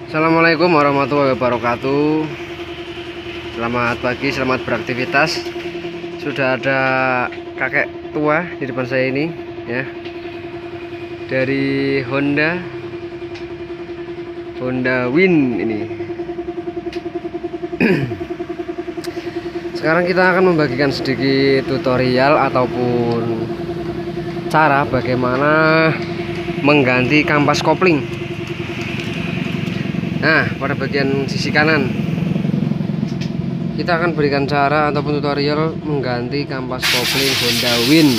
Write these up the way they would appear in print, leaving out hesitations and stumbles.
Assalamualaikum warahmatullahi wabarakatuh. Selamat pagi, selamat beraktivitas. Sudah ada kakek tua di depan saya ini ya, dari Honda Win ini. Sekarang kita akan membagikan sedikit tutorial ataupun cara bagaimana mengganti kampas kopling. Nah, pada bagian sisi kanan kita akan berikan cara ataupun tutorial mengganti kampas kopling Honda Win.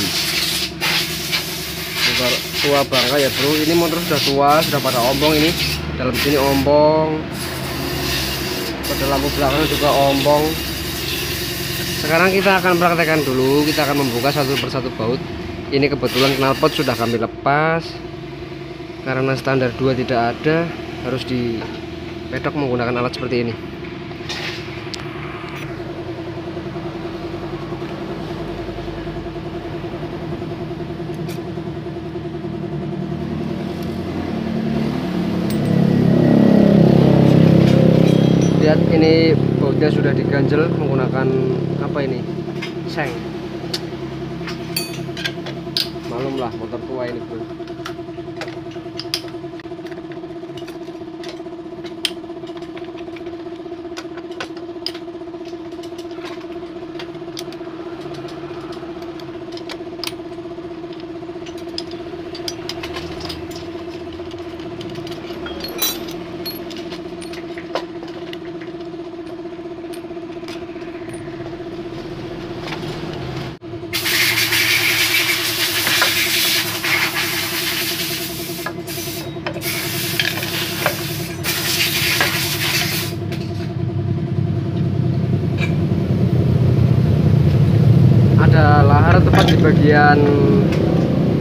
Motor tua bangka ya bro, ini motor sudah tua, sudah pada ombong. Ini dalam sini ombong, pada lampu belakang juga ombong. Sekarang kita akan praktekkan dulu, kita akan membuka satu persatu baut. Ini kebetulan knalpot sudah kami lepas karena standar 2 tidak ada, harus dipedok menggunakan alat seperti ini. Lihat, ini bautnya sudah diganjel menggunakan apa ini, seng. Malumlah motor tua ini bro. Ada lahar tepat di bagian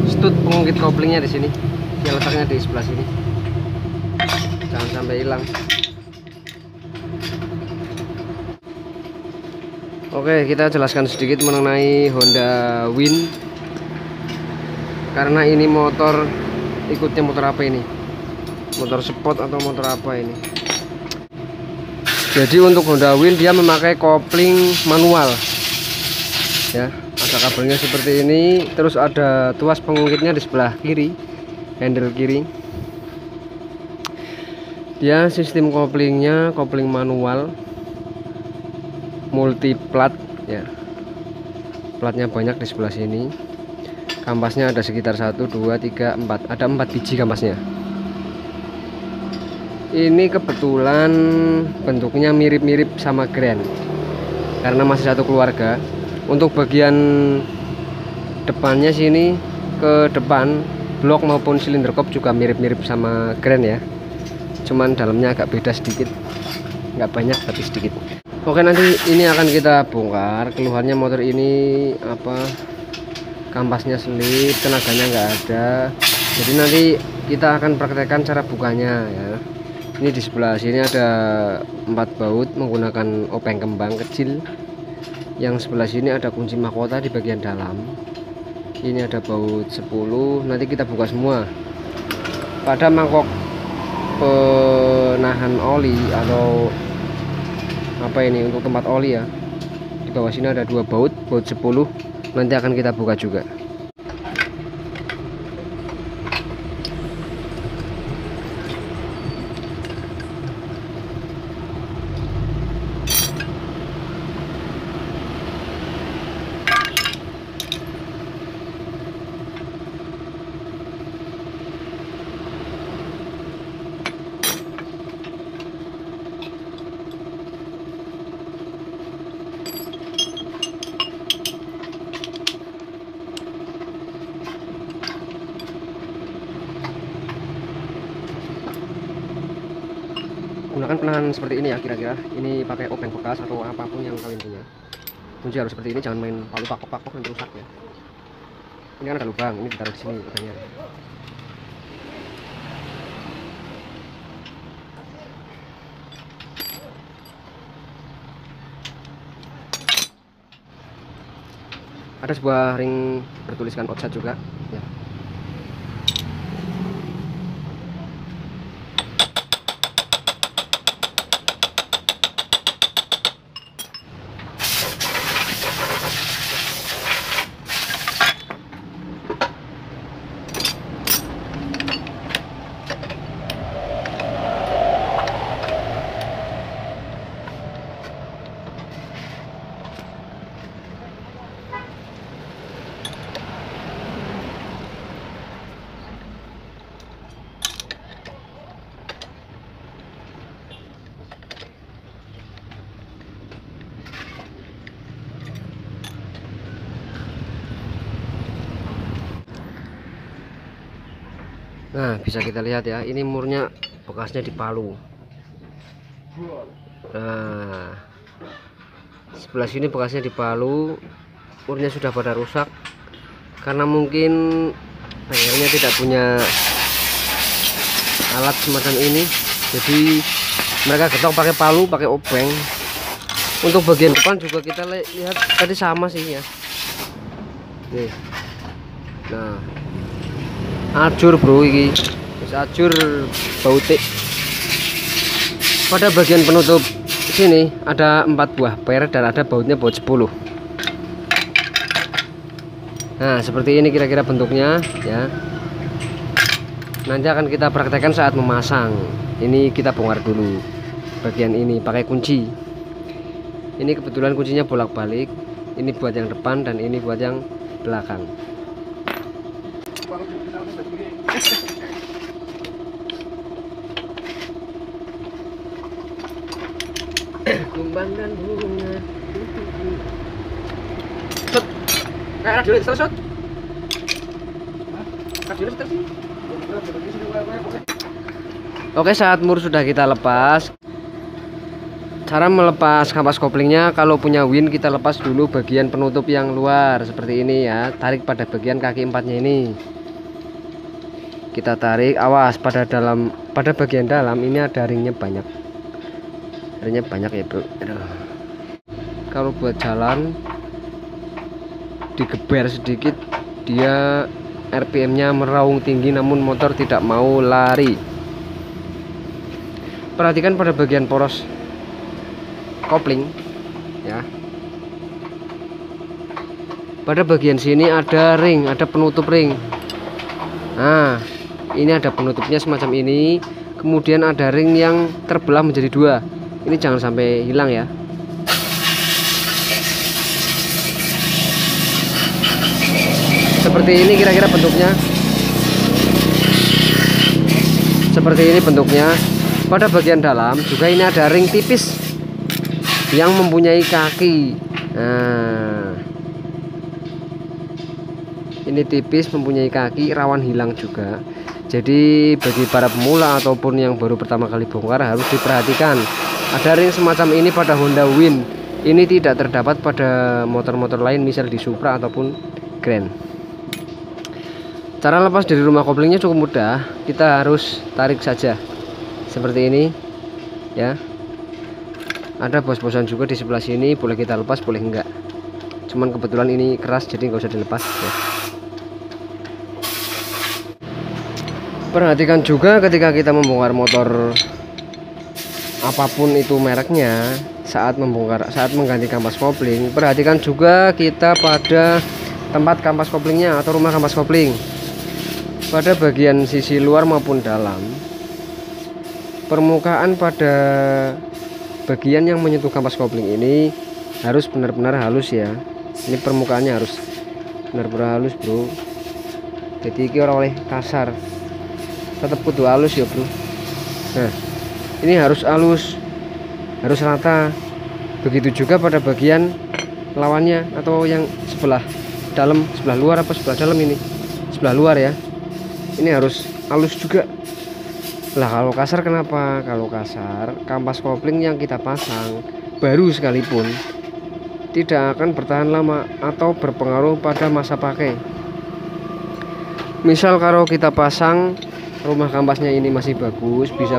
stud pengungkit koplingnya di sini. Yang letaknya di sebelah sini. Jangan sampai hilang. Oke, kita jelaskan sedikit mengenai Honda Win. Karena ini motor, ikutnya motor apa ini? Motor sport atau motor apa ini? Jadi untuk Honda Win dia memakai kopling manual. Ya, ada kabelnya seperti ini, terus ada tuas pengungkitnya di sebelah kiri, handle kiri. Dia sistem koplingnya kopling manual, multi plat ya. Platnya banyak di sebelah sini. Kampasnya ada sekitar 1 2 3 4, ada 4 biji kampasnya. Ini kebetulan bentuknya mirip-mirip sama Grand karena masih satu keluarga. Untuk bagian depannya sini ke depan, blok maupun silinder kop juga mirip-mirip sama Grand ya. Cuman dalamnya agak beda sedikit, nggak banyak tapi sedikit. Oke, nanti ini akan kita bongkar. Keluhannya motor ini apa? Kampasnya selip, tenaganya nggak ada. Jadi nanti kita akan praktekkan cara bukanya ya. Ini di sebelah sini ada 4 baut menggunakan openg kembang kecil. Yang sebelah sini ada kunci mahkota di bagian dalam. Ini ada baut 10. Nanti kita buka semua. Pada mangkok penahan oli atau apa ini, untuk tempat oli ya, di bawah sini ada 2 baut 10. Nanti akan kita buka juga. Gunakan penahan seperti ini ya, kira-kira ini pakai openg bekas atau apapun yang kalian punya. Kunci harus seperti ini, jangan main palu pakok nanti rusak ya. Ini kan ada lubang, ini ditaruh di sini opengnya. Ada sebuah ring bertuliskan outside juga ya. Nah, bisa kita lihat ya, ini murnya bekasnya di palu. Nah, sebelah sini bekasnya di palu, murnya sudah pada rusak karena mungkin bengkelnya tidak punya alat semacam ini, jadi mereka getok pakai palu, pakai obeng. Untuk bagian depan juga kita lihat tadi sama sih ya. Nih. Nah, ajur bro, ini ajur bautik. Pada bagian penutup sini ada 4 buah per dan ada bautnya baut 10. Nah, seperti ini kira-kira bentuknya ya. Nanti akan kita praktekkan saat memasang. Ini kita bongkar dulu bagian ini pakai kunci. Ini kebetulan kuncinya bolak-balik. Ini buat yang depan dan ini buat yang belakang. Kumbang dan bunga. Set. Kayak dulu set. Oke, saat mur sudah kita lepas. Cara melepas kampas koplingnya, kalau punya win kita lepas dulu bagian penutup yang luar seperti ini ya. Tarik pada bagian kaki empatnya ini. Kita tarik, awas pada bagian dalam ini ada ringnya banyak. Ringnya banyak ya bro. Aduh. Kalau buat jalan digeber sedikit, dia RPM-nya meraung tinggi namun motor tidak mau lari. Perhatikan pada bagian poros kopling ya. Pada bagian sini ada ring, ada penutup ring. Nah, ini ada penutupnya semacam ini. Kemudian ada ring yang terbelah menjadi 2. Ini jangan sampai hilang ya. Seperti ini kira-kira bentuknya. Seperti ini bentuknya. Pada bagian dalam juga ini ada ring tipis yang mempunyai kaki. Nah, ini tipis mempunyai kaki, rawan hilang juga. Jadi bagi para pemula ataupun yang baru pertama kali bongkar harus diperhatikan. Ada ring semacam ini pada Honda Win. Ini tidak terdapat pada motor-motor lain, misal di Supra ataupun Grand. Cara lepas dari rumah koplingnya cukup mudah. Kita harus tarik saja seperti ini ya. Ada bos-bosan juga di sebelah sini, boleh kita lepas boleh enggak. Cuman kebetulan ini keras jadi nggak usah dilepas ya. Perhatikan juga ketika kita membongkar motor apapun itu mereknya, saat mengganti kampas kopling, perhatikan juga kita pada tempat kampas koplingnya atau rumah kampas kopling. Pada bagian sisi luar maupun dalam, permukaan pada bagian yang menyentuh kampas kopling ini harus benar-benar halus ya. Ini permukaannya harus benar-benar halus bro. Jadi ini orang oleh kasar, tetap kudu halus ya bro. Nah, ini harus halus, harus rata. Begitu juga pada bagian lawannya atau yang sebelah dalam, sebelah luar apa sebelah dalam ini, sebelah luar ya. Ini harus halus juga. Lah kalau kasar kenapa? Kalau kasar, kampas kopling yang kita pasang baru sekalipun tidak akan bertahan lama atau berpengaruh pada masa pakai. Misal kalau kita pasang rumah kampasnya ini masih bagus, bisa.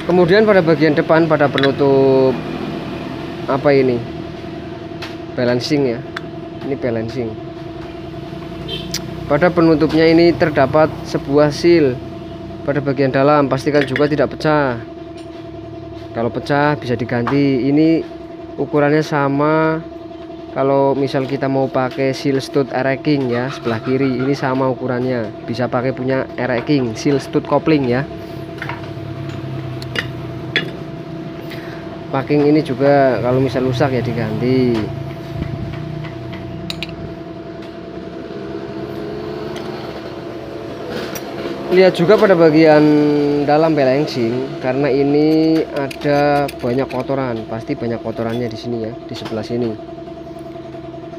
Kemudian pada bagian depan, pada penutup apa ini? Balancing ya. Ini balancing. Pada penutupnya ini terdapat sebuah seal pada bagian dalam, pastikan juga tidak pecah. Kalau pecah bisa diganti. Ini ukurannya sama. Kalau misal kita mau pakai seal stud R-King ya, sebelah kiri ini sama ukurannya, bisa pakai punya R-King seal stud kopling ya. Packing ini juga kalau misal rusak ya diganti. Lihat juga pada bagian dalam balancing, karena ini ada banyak kotoran, pasti banyak kotorannya di sini ya, di sebelah sini.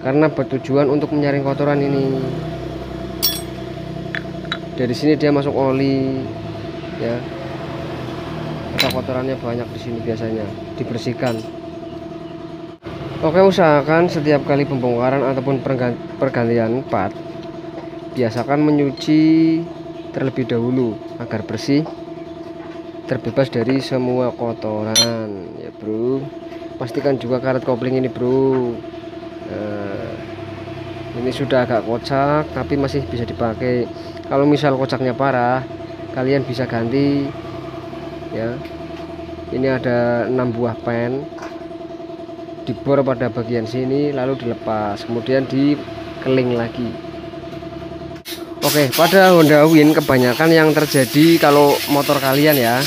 karena bertujuan untuk menyaring kotoran ini. Dari sini dia masuk oli ya, atau kotorannya banyak di sini biasanya dibersihkan. Oke, usahakan setiap kali pembongkaran ataupun pergantian part, biasakan menyuci terlebih dahulu agar bersih, terbebas dari semua kotoran ya bro. Pastikan juga karet kopling ini bro. Nah, ini sudah agak kocak tapi masih bisa dipakai. Kalau misal kocaknya parah, kalian bisa ganti ya. Ini ada 6 buah pen, dibor pada bagian sini lalu dilepas, kemudian dikeling lagi. Oke, pada Honda Win kebanyakan yang terjadi kalau motor kalian ya,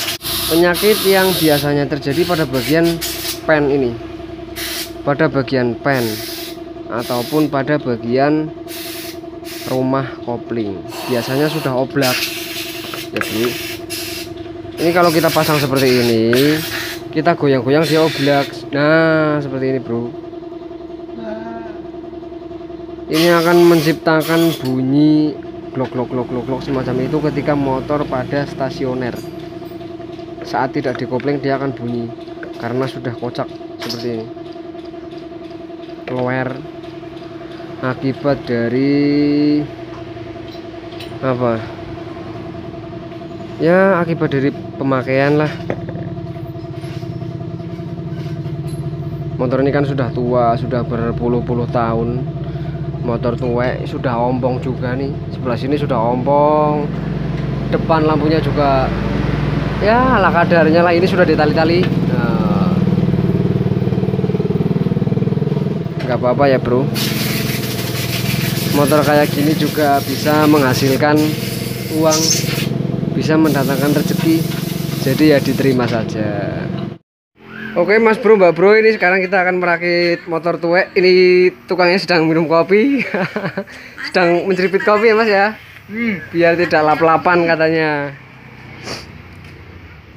penyakit yang biasanya terjadi pada bagian pen ini, pada bagian pen ataupun pada bagian rumah kopling, biasanya sudah oblak ya bro. Ini kalau kita pasang seperti ini, kita goyang-goyang dia oblak. Nah seperti ini bro, ini akan menciptakan bunyi glok semacam itu ketika motor pada stasioner. Saat tidak dikopling dia akan bunyi karena sudah kocak seperti ini. Lower akibat dari apa ya, akibat dari pemakaian lah. Motor ini kan sudah tua, sudah berpuluh-puluh tahun. Motor tuwek, sudah ompong juga nih. Sebelah sini sudah ompong. Depan lampunya juga ya ala kadarnya lah. Ini sudah ditali-tali. Nah, nggak apa-apa ya bro. Motor kayak gini juga bisa menghasilkan uang, bisa mendatangkan rezeki. Jadi ya diterima saja. Oke mas bro, mbak bro, ini sekarang kita akan merakit motor tuwek. Ini tukangnya sedang minum kopi. Sedang menceripit kopi ya mas ya, biar tidak lap-lapan katanya.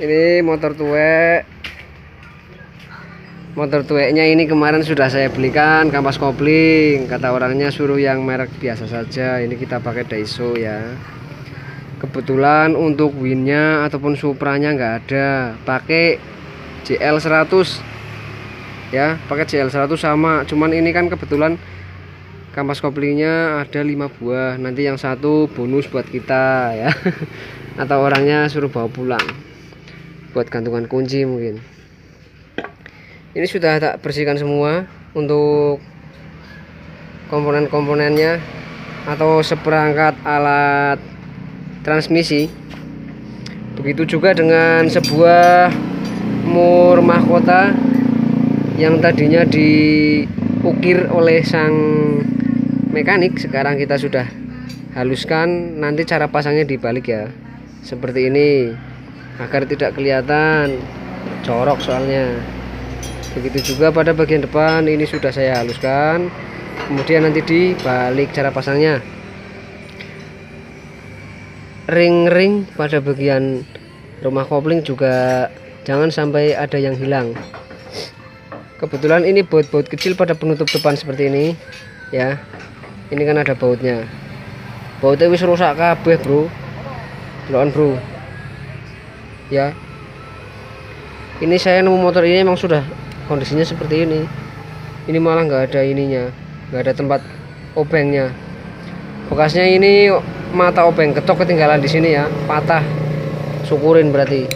Ini motor tuwek. Motor tuweknya ini kemarin sudah saya belikan kampas kopling. Kata orangnya suruh yang merek biasa saja. Ini kita pakai Daiso ya. Kebetulan untuk Winnya ataupun Supranya nggak ada, pakai JL100 ya, pakai JL100 sama. Cuman ini kan kebetulan kampas koplingnya ada 5 buah. Nanti yang satu bonus buat kita ya. Atau orangnya suruh bawa pulang buat gantungan kunci mungkin. Ini sudah tak bersihkan semua untuk komponen-komponennya atau seperangkat alat transmisi. Begitu juga dengan sebuah mur mahkota yang tadinya diukir oleh sang mekanik, sekarang kita sudah haluskan. Nanti cara pasangnya dibalik ya, seperti ini, agar tidak kelihatan corok soalnya. Begitu juga pada bagian depan, ini sudah saya haluskan, kemudian nanti dibalik cara pasangnya. Ring-ring pada bagian rumah kopling juga jangan sampai ada yang hilang. Kebetulan ini baut-baut kecil pada penutup depan seperti ini ya. Ini kan ada bautnya. Bautnya wis rusak kabeh bro, delokan bro ya. Ini saya nemu motor ini emang sudah kondisinya seperti ini. Ini malah nggak ada ininya, nggak ada tempat obengnya. Bekasnya ini mata obeng ketok ketinggalan di sini ya, patah. Syukurin berarti.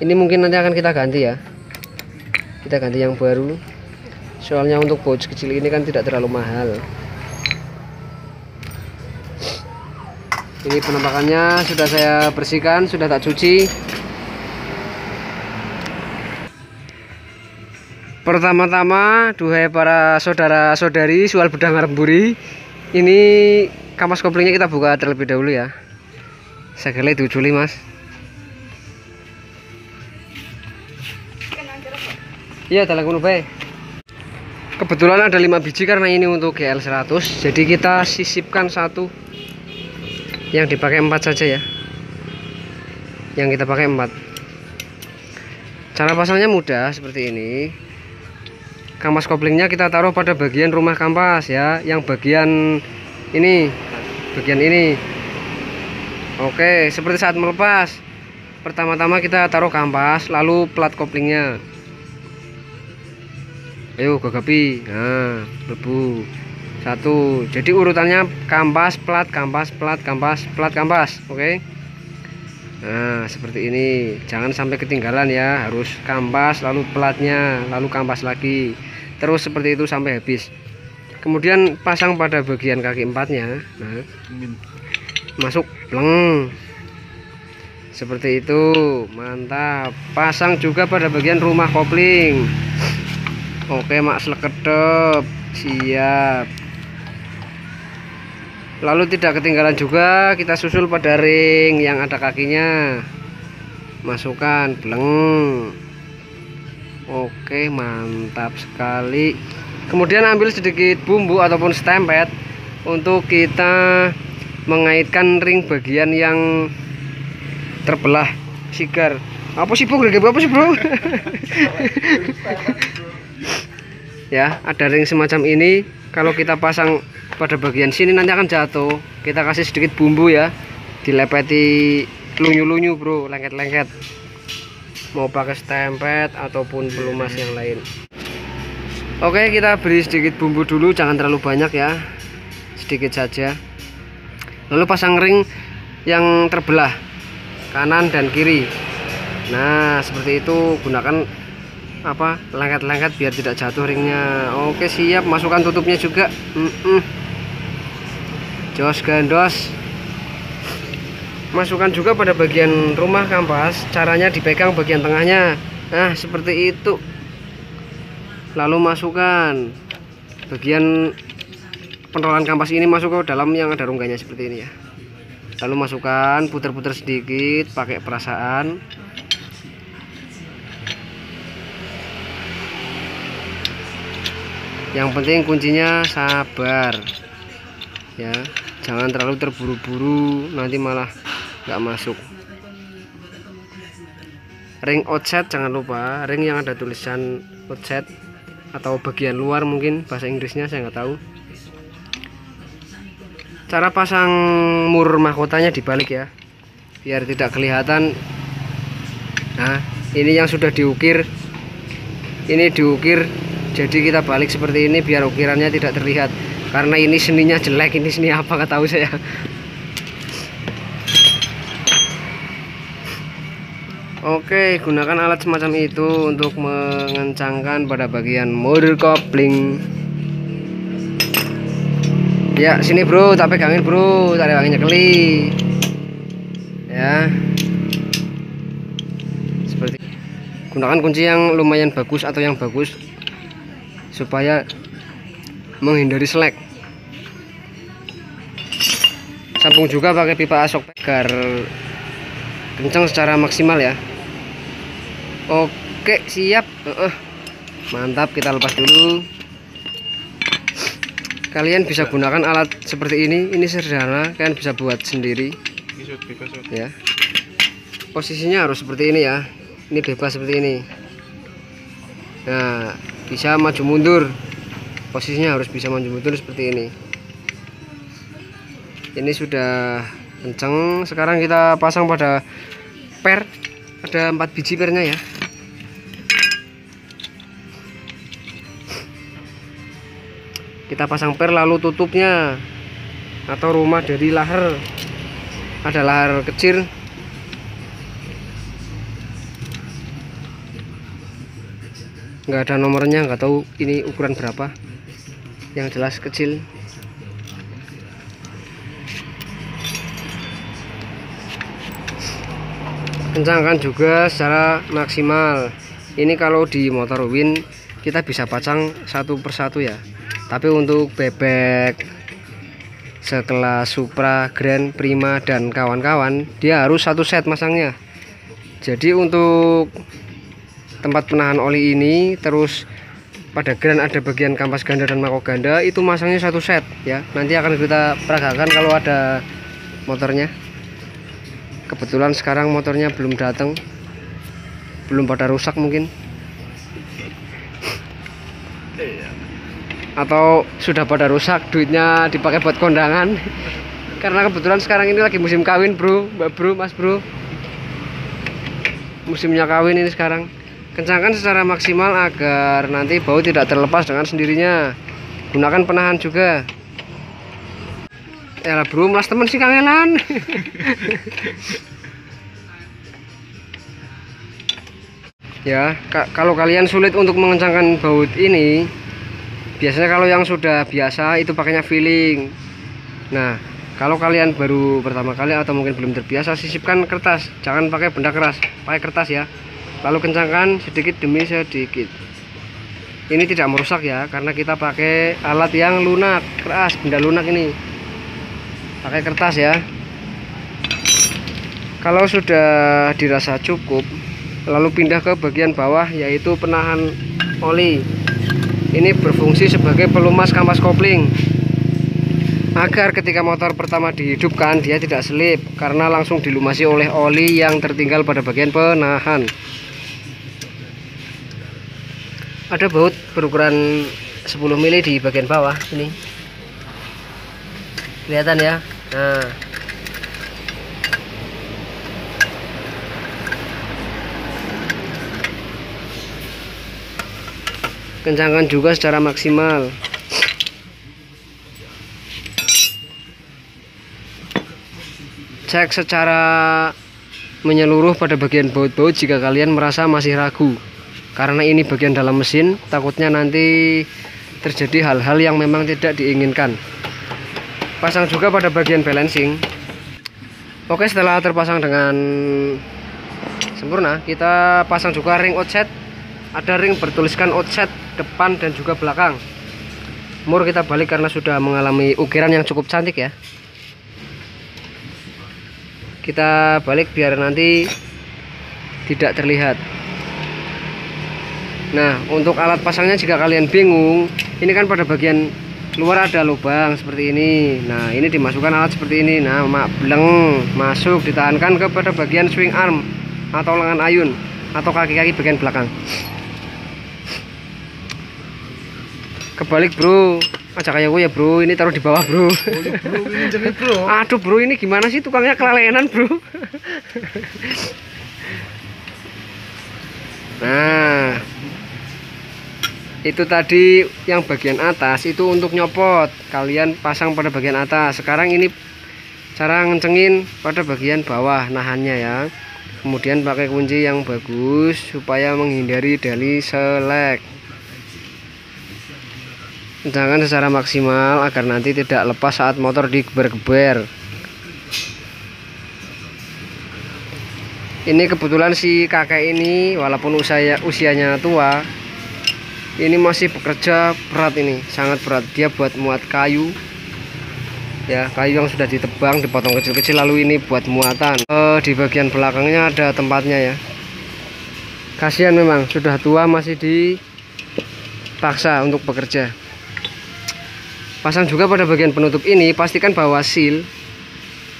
Ini mungkin nanti akan kita ganti ya, kita ganti yang baru. Soalnya untuk baut kecil ini kan tidak terlalu mahal. Ini penampakannya sudah saya bersihkan, sudah tak cuci. Pertama-tama, duhai para saudara-saudari soal bedang remburi, ini kampas koplingnya kita buka terlebih dahulu ya. Segala diuculi mas. Iya, dalam kuno bae. Kebetulan ada 5 biji karena ini untuk GL100, jadi kita sisipkan satu. Yang dipakai 4 saja ya. Yang kita pakai 4. Cara pasangnya mudah seperti ini. kampas koplingnya kita taruh pada bagian rumah kampas ya, yang bagian ini, Oke, seperti saat melepas, pertama-tama kita taruh kampas, lalu plat koplingnya. Ayo gagapi. Nah, lebu. 1. Jadi urutannya kampas, plat, kampas, plat, kampas, plat, kampas. Oke. Nah, seperti ini. Jangan sampai ketinggalan ya. Harus kampas, lalu platnya, lalu kampas lagi. Terus seperti itu sampai habis. Kemudian pasang pada bagian kaki empatnya. Nah, masuk pleng. Seperti itu. Mantap. Pasang juga pada bagian rumah kopling. Oke, mak selekedep. Siap. Lalu tidak ketinggalan juga kita susul pada ring yang ada kakinya. Masukkan bleng. Oke, mantap sekali. Kemudian ambil sedikit bumbu ataupun stempet untuk kita mengaitkan ring bagian yang terbelah sigar. Apa sih bro? Apa sih bro? Ya, ada ring semacam ini. Kalau kita pasang pada bagian sini nanti akan jatuh. Kita kasih sedikit bumbu ya, dilepeti lunyu-lunyu bro, lengket-lengket. Mau pakai stempet ataupun pelumas yang lain. Oke, kita beri sedikit bumbu dulu, jangan terlalu banyak ya, sedikit saja. Lalu pasang ring yang terbelah kanan dan kiri. Nah, seperti itu. Gunakan lengket-lengket biar tidak jatuh ringnya. Oke, siap. Masukkan tutupnya juga. Jos gandos. Masukkan juga pada bagian rumah kampas. Caranya dipegang bagian tengahnya. Nah, seperti itu. Lalu masukkan bagian pentolan kampas ini masuk ke dalam yang ada rongganya seperti ini ya. Lalu masukkan, putar-putar sedikit pakai perasaan. Yang penting kuncinya sabar ya, jangan terlalu terburu-buru, nanti malah nggak masuk. Ring outset jangan lupa, ring yang ada tulisan outset atau bagian luar, mungkin bahasa Inggrisnya saya nggak tahu. Cara pasang mur mahkotanya dibalik ya, biar tidak kelihatan. Nah, ini yang sudah diukir, ini diukir. Jadi kita balik seperti ini biar ukirannya tidak terlihat. Karena ini seninya jelek, ini seni apa nggak tahu saya. Oke, gunakan alat semacam itu untuk mengencangkan pada bagian mur kopling. Ya, sini bro, tak pegangin bro, tak lewangin nyekeli. Ya. Seperti gunakan kunci yang lumayan bagus atau yang bagus supaya menghindari selek. Sambung juga pakai pipa asok agar kencang secara maksimal ya. Oke, siap. Mantap, kita lepas dulu. Kalian bisa gunakan alat seperti ini sederhana, kalian bisa buat sendiri ya. Posisinya harus seperti ini ya, ini bebas seperti ini. Nah, bisa maju mundur, posisinya harus bisa maju mundur seperti ini. Ini sudah kencang. Sekarang kita pasang pada per, ada 4 biji pernya ya. Kita pasang per, lalu tutupnya atau rumah dari lahar, ada lahar kecil. Nggak ada nomornya, nggak tahu ini ukuran berapa, yang jelas kecil. Kencangkan juga secara maksimal. Ini kalau di motor Win kita bisa pasang satu persatu ya, tapi untuk bebek sekelas Supra, Grand, Prima dan kawan-kawan dia harus satu set masangnya. Jadi untuk tempat penahan oli ini, terus pada Grand ada bagian kampas ganda dan mako ganda, itu masangnya satu set ya. Nanti akan kita peragakan kalau ada motornya. Kebetulan sekarang motornya belum datang, belum pada rusak mungkin. atau sudah pada rusak, duitnya dipakai buat kondangan. Karena kebetulan sekarang ini lagi musim kawin bro, mbak bro, mas bro, musimnya kawin ini sekarang. Kencangkan secara maksimal agar nanti bau tidak terlepas dengan sendirinya. Gunakan penahan juga. Ya bro, melas temen sih kangenan. Ya, kalau kalian sulit untuk mengencangkan baut ini, biasanya kalau yang sudah biasa itu pakainya feeling. Nah, kalau kalian baru pertama kali atau mungkin belum terbiasa, sisipkan kertas, jangan pakai benda keras, pakai kertas ya. Lalu kencangkan sedikit demi sedikit. Ini tidak merusak ya, karena kita pakai alat yang lunak, keras, benda lunak ini. Pakai kertas ya. Kalau sudah dirasa cukup, lalu pindah ke bagian bawah, yaitu penahan oli. Ini berfungsi sebagai pelumas kampas kopling, agar ketika motor pertama dihidupkan dia tidak selip karena langsung dilumasi oleh oli yang tertinggal pada bagian penahan. Ada baut berukuran 10 mili di bagian bawah ini, kelihatan ya. Nah, kencangkan juga secara maksimal. Cek secara menyeluruh pada bagian baut-baut jika kalian merasa masih ragu, karena ini bagian dalam mesin, takutnya nanti terjadi hal-hal yang memang tidak diinginkan. Pasang juga pada bagian balancing. Oke, setelah terpasang dengan sempurna, kita pasang juga ring outset. Ada ring bertuliskan outset depan dan juga belakang. Mur kita balik karena sudah mengalami ukiran yang cukup cantik ya. Kita balik biar nanti tidak terlihat. Nah, untuk alat pasangnya jika kalian bingung, ini kan pada bagian luar ada lubang seperti ini. Nah, ini dimasukkan alat seperti ini. Nah, bleng masuk, ditahankan kepada bagian swing arm atau lengan ayun atau kaki-kaki bagian belakang. Kebalik bro, ajak kayak gue ya bro, ini taruh di bawah bro. Aduh bro, ini gimana sih tukangnya kelalenan bro. Nah, itu tadi yang bagian atas itu untuk nyopot, kalian pasang pada bagian atas. Sekarang ini cara ngencengin pada bagian bawah nahannya ya. Kemudian pakai kunci yang bagus supaya menghindari dari selek. Kencangkan secara maksimal agar nanti tidak lepas saat motor digeber-geber. Ini kebetulan si kakek ini walaupun usianya tua, ini masih bekerja berat, ini sangat berat. Dia buat muat kayu ya, kayu yang sudah ditebang, dipotong kecil-kecil, lalu ini buat muatan. Di bagian belakangnya ada tempatnya ya. Kasihan memang, sudah tua masih dipaksa untuk bekerja. Pasang juga pada bagian penutup ini, pastikan bahwa seal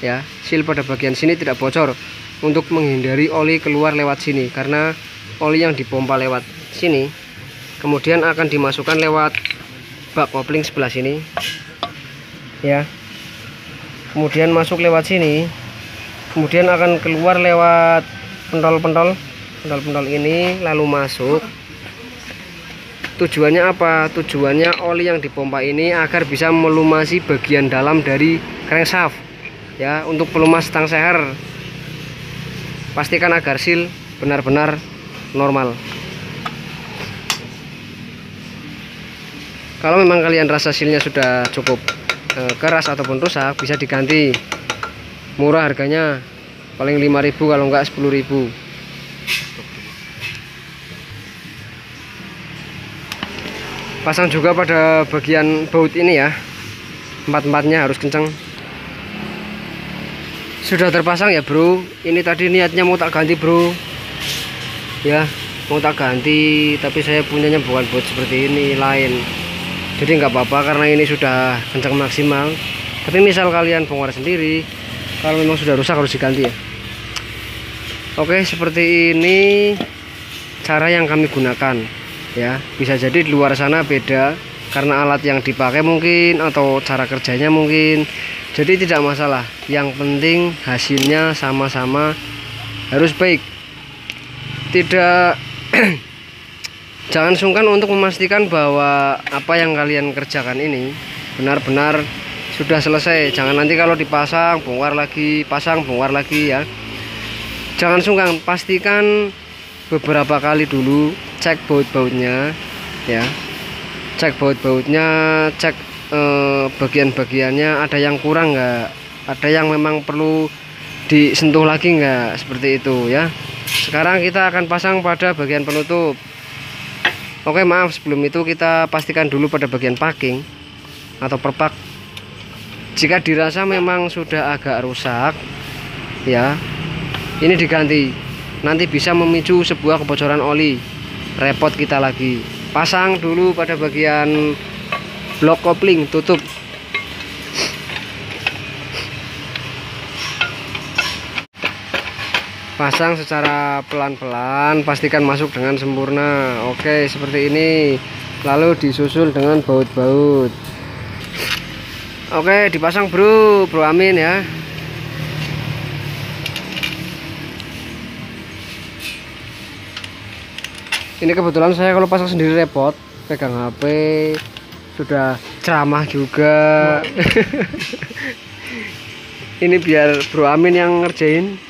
ya, seal pada bagian sini tidak bocor untuk menghindari oli keluar lewat sini, karena oli yang dipompa lewat sini kemudian akan dimasukkan lewat bak kopling sebelah sini ya, kemudian masuk lewat sini, kemudian akan keluar lewat pentol-pentol ini lalu masuk. Tujuannya apa? Tujuannya oli yang dipompa ini agar bisa melumasi bagian dalam dari crankshaft ya, untuk pelumas stang seher. Pastikan agar seal benar-benar normal. Kalau memang kalian rasa sealnya sudah cukup keras ataupun rusak, bisa diganti. Murah harganya, paling 5.000 kalau enggak 10.000. Pasang juga pada bagian baut ini ya, empat-empatnya harus kencang. Sudah terpasang ya bro, ini tadi niatnya mau tak ganti bro ya, mau tak ganti, tapi saya punyanya bukan buat seperti ini, lain. Jadi nggak apa-apa karena ini sudah kencang maksimal. Tapi misal kalian bongkar sendiri, kalau memang sudah rusak harus diganti ya. Oke, seperti ini cara yang kami gunakan ya. Bisa jadi di luar sana beda, karena alat yang dipakai mungkin atau cara kerjanya mungkin, jadi tidak masalah. Yang penting hasilnya sama-sama harus baik. Tidak jangan sungkan untuk memastikan bahwa apa yang kalian kerjakan ini benar-benar sudah selesai. Jangan nanti kalau dipasang bongkar lagi, pasang bongkar lagi ya. Jangan sungkan, pastikan beberapa kali dulu, cek baut-bautnya ya. Cek baut-bautnya, cek bagian-bagiannya ada yang kurang nggak, ada yang memang perlu disentuh lagi nggak, seperti itu ya. Sekarang kita akan pasang pada bagian penutup. Oke, maaf, sebelum itu kita pastikan dulu pada bagian packing atau perpak. Jika dirasa memang sudah agak rusak ya, ini diganti. Nanti bisa memicu sebuah kebocoran oli, repot kita lagi. Pasang dulu pada bagian blok kopling tutup. Pasang secara pelan-pelan, pastikan masuk dengan sempurna. Oke, seperti ini. Lalu disusul dengan baut-baut. Oke, dipasang bro Amin ya. Ini kebetulan saya kalau pasang sendiri repot, pegang HP, sudah ceramah juga. Ini biar Bro Amin yang ngerjain.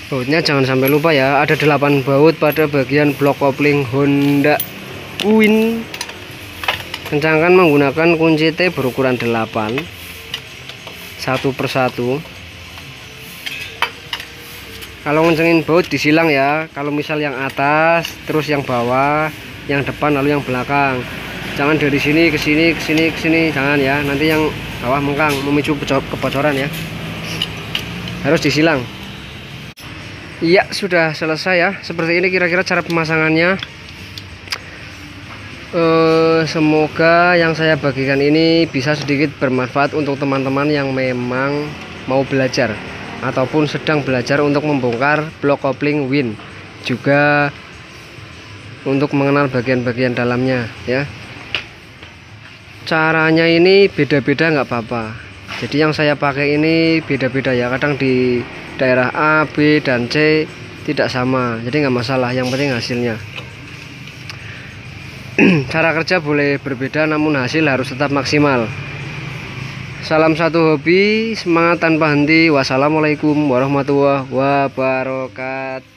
Bautnya jangan sampai lupa ya, ada 8 baut pada bagian blok kopling Honda Win. Kencangkan menggunakan kunci T berukuran 8, satu persatu. Kalau ngencengin baut disilang ya, kalau misal yang atas, terus yang bawah, yang depan lalu yang belakang. Jangan dari sini ke sini, ke sini, ke sini, jangan ya. Nanti yang bawah mengkang, memicu kebocoran ya. Harus disilang. Iya, sudah selesai ya. Seperti ini kira-kira cara pemasangannya. Semoga yang saya bagikan ini bisa sedikit bermanfaat untuk teman-teman yang memang mau belajar ataupun sedang belajar untuk membongkar blok kopling Win, juga untuk mengenal bagian-bagian dalamnya ya. Caranya ini beda-beda nggak apa-apa. Jadi yang saya pakai ini beda-beda ya, kadang di daerah A, B, dan C tidak sama, jadi nggak masalah, yang penting hasilnya. Cara kerja boleh berbeda, namun hasil harus tetap maksimal. Salam satu hobi, semangat tanpa henti. Wassalamualaikum warahmatullahi wabarakatuh.